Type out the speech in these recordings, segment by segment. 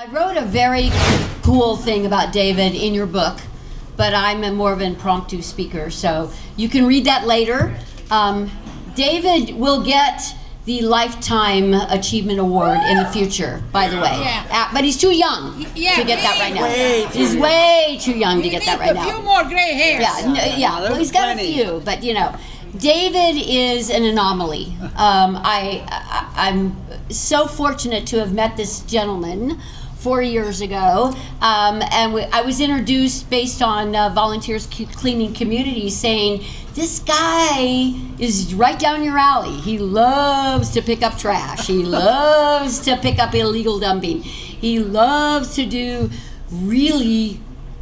I wrote a very cool thing about David in your book, but I'm more of an impromptu speaker, so you can read that later. David will get the Lifetime Achievement Award in the future, by the way. Yeah. But he's too young to get that right now. He's way too young to get that right now. A few more gray hairs. Well, he's got a few, but David is an anomaly. I'm so fortunate to have met this gentleman 4 years ago, and I was introduced based on volunteers cleaning communities saying, this guy is right down your alley. He loves to pick up trash. He loves to pick up illegal dumping. He loves to do really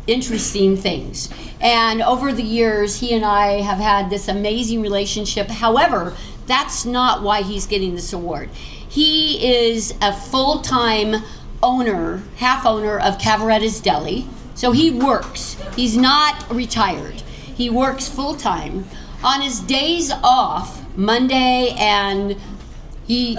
interesting things. And over the years, he and I have had this amazing relationship. However, that's not why he's getting this award. He is a full-time owner, half owner of Cavaretti's Deli. So he works. He's not retired. He works full-time. On his days off, Monday he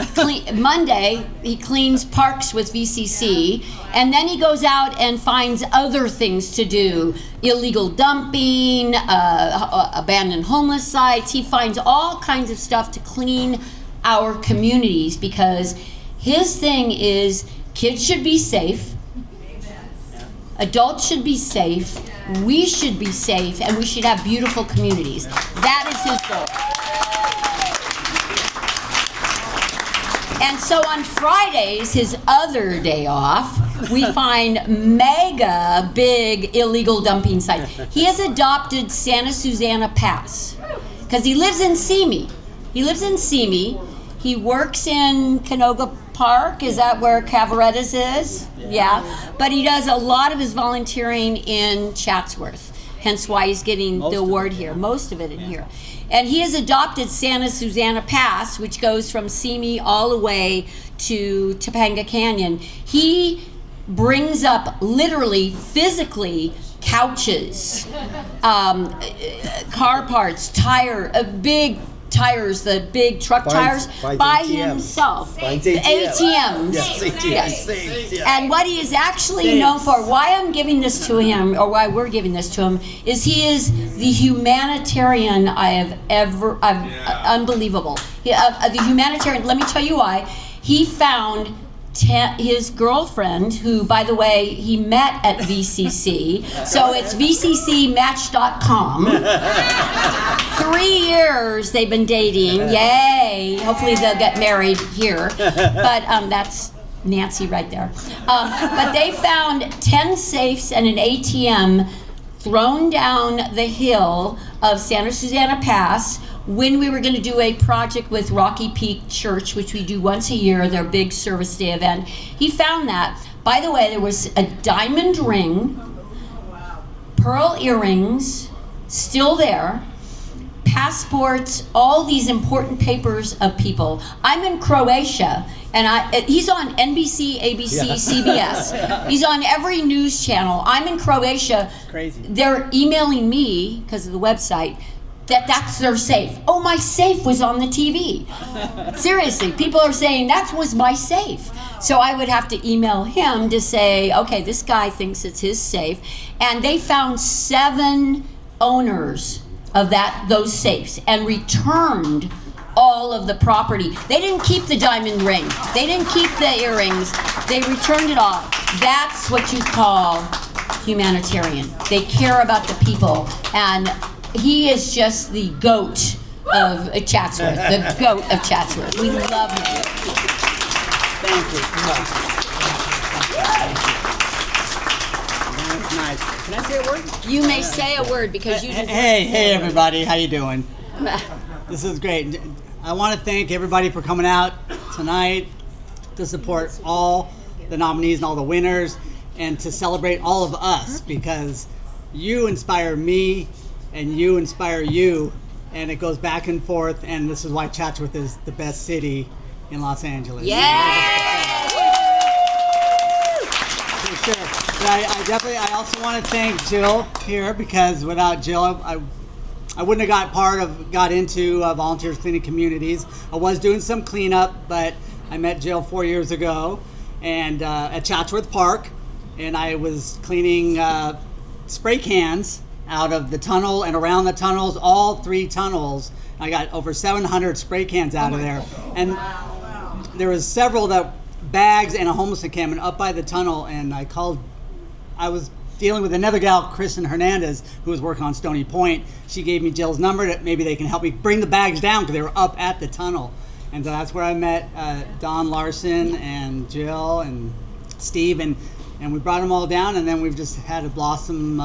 cleans parks with VCC, and then he goes out and finds other things to do. Illegal dumping, abandoned homeless sites. He finds all kinds of stuff to clean our communities because his thing is kids should be safe, adults should be safe, we should be safe, and we should have beautiful communities. That is his goal. And so on Fridays, his other day off, we find mega big illegal dumping sites. He has adopted Santa Susana Pass because he lives in Simi. He works in Canoga Park. Is that where Cavaretti's is? Yeah. But he does a lot of his volunteering in Chatsworth, hence why he's getting the award here. Most of it in here. And he has adopted Santa Susana Pass, which goes from Simi all the way to Topanga Canyon. He brings up literally, physically, couches, car parts, big tires, the big truck tires, by himself. ATMs. Yes. And what he is actually known for, why I'm giving this to him, or why we're giving this to him, is he is the humanitarian I have ever, unbelievable. The humanitarian, let me tell you why. He found his girlfriend, who, by the way, he met at VCC, so it's vccmatch.com. 3 years they've been dating, yay! Hopefully they'll get married here, but that's Nancy right there. But they found 10 safes and an ATM thrown down the hill of Santa Susana Pass when we were going to do a project with Rocky Peak Church, which we do once a year, their big service day event. He found that. By the way, there was a diamond ring, pearl earrings, still there, passports, all these important papers of people. I'm in Croatia, and he's on NBC, ABC, CBS. He's on every news channel. I'm in Croatia. Crazy. They're emailing me, because of the website, that's their safe. Oh, my safe was on the TV. Seriously, people are saying that was my safe. So I would have to email him to say, okay, this guy thinks it's his safe. And they found 7 owners of those safes and returned all of the property. They didn't keep the diamond ring. They didn't keep the earrings. They returned it all. That's what you call humanitarian. They care about the people. And he is just the goat of Chatsworth, the goat of Chatsworth. We love him. Thank you. That's nice. Can I say a word? You may say a word because you. Hey, everybody! How you doing? This is great. I want to thank everybody for coming out tonight to support all the nominees and all the winners, and to celebrate all of us because you inspire me. And you inspire you, and it goes back and forth, and this is why Chatsworth is the best city in Los Angeles. Yeah! For sure. But I also want to thank Jill here, because without Jill, I wouldn't have got into volunteers cleaning communities. I was doing some cleanup, but I met Jill 4 years ago, and at Chatsworth Park, and I was cleaning spray cans out of the tunnel and around the tunnels, all 3 tunnels. I got over 700 spray cans out of there. And there was several bags and a homeless encampment up by the tunnel, and I was dealing with another gal, Kristen Hernandez, who was working on Stony Point. She gave me Jill's number that maybe they can help me bring the bags down because they were up at the tunnel. And so that's where I met Don Larson and Jill and Steve, and we brought them all down, and then we've just had a blossom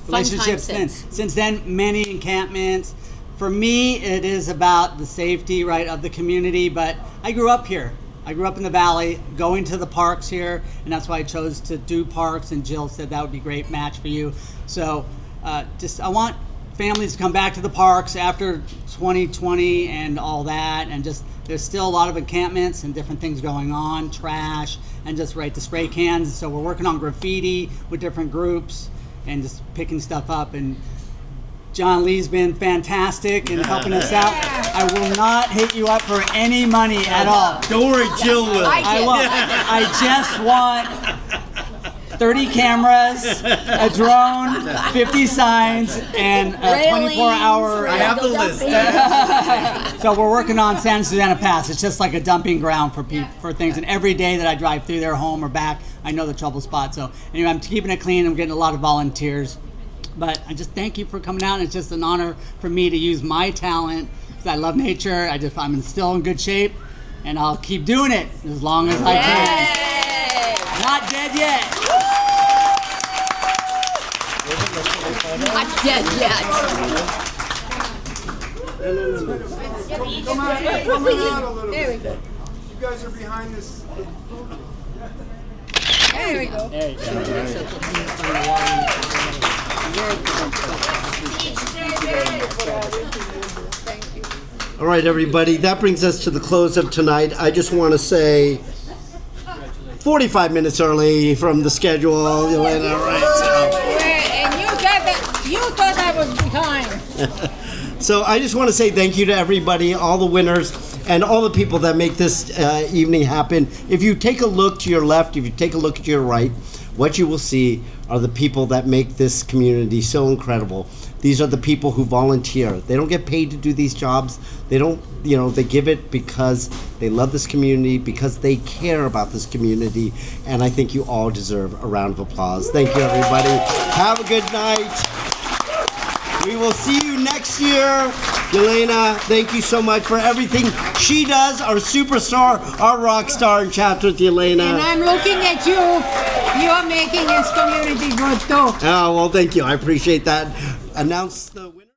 relationship since then. Many encampments. For me, it is about the safety, right, of the community, but I grew up here. I grew up in the valley, going to the parks here, and that's why I chose to do parks, and Jill said that would be a great match for you. So I want families to come back to the parks after 2020 and all that, and just there's still a lot of encampments and different things going on, trash, and just the spray cans. So we're working on graffiti with different groups and just picking stuff up. And John Lee's been fantastic in helping us out. I will not hit you up for any money at all. Don't worry, Jill will. I won't. I just want 30 cameras, a drone, 50 signs, and a 24-hour... I have the list. So we're working on San Susana Pass. It's just like a dumping ground for things. And every day that I drive through their home or back, I know the trouble spot. So anyway, I'm keeping it clean. I'm getting a lot of volunteers. But I just thank you for coming out. It's just an honor for me to use my talent because I love nature. I'm still in good shape, and I'll keep doing it as long as I can. Not dead yet. Not dead yet. Come on out a little bit. You guys are behind this. There we go. There you go. All right, everybody, that brings us to the close of tonight. I just want to say 45 minutes early from the schedule, Yelena, right? And you thought I was behind. So I just want to say thank you to everybody, all the winners, and all the people that make this evening happen. If you take a look to your left, if you take a look to your right, what you will see are the people that make this community so incredible. These are the people who volunteer. They don't get paid to do these jobs. They don't, they give it because they love this community, because they care about this community, and I think you all deserve a round of applause. Thank you, everybody. Have a good night. We will see you next year. Yelena, thank you so much for everything she does, our superstar, our rock star in Chatsworth, Yelena. And I'm looking at you. You're making this community good too. Oh, well, thank you. I appreciate that. Announce the winner.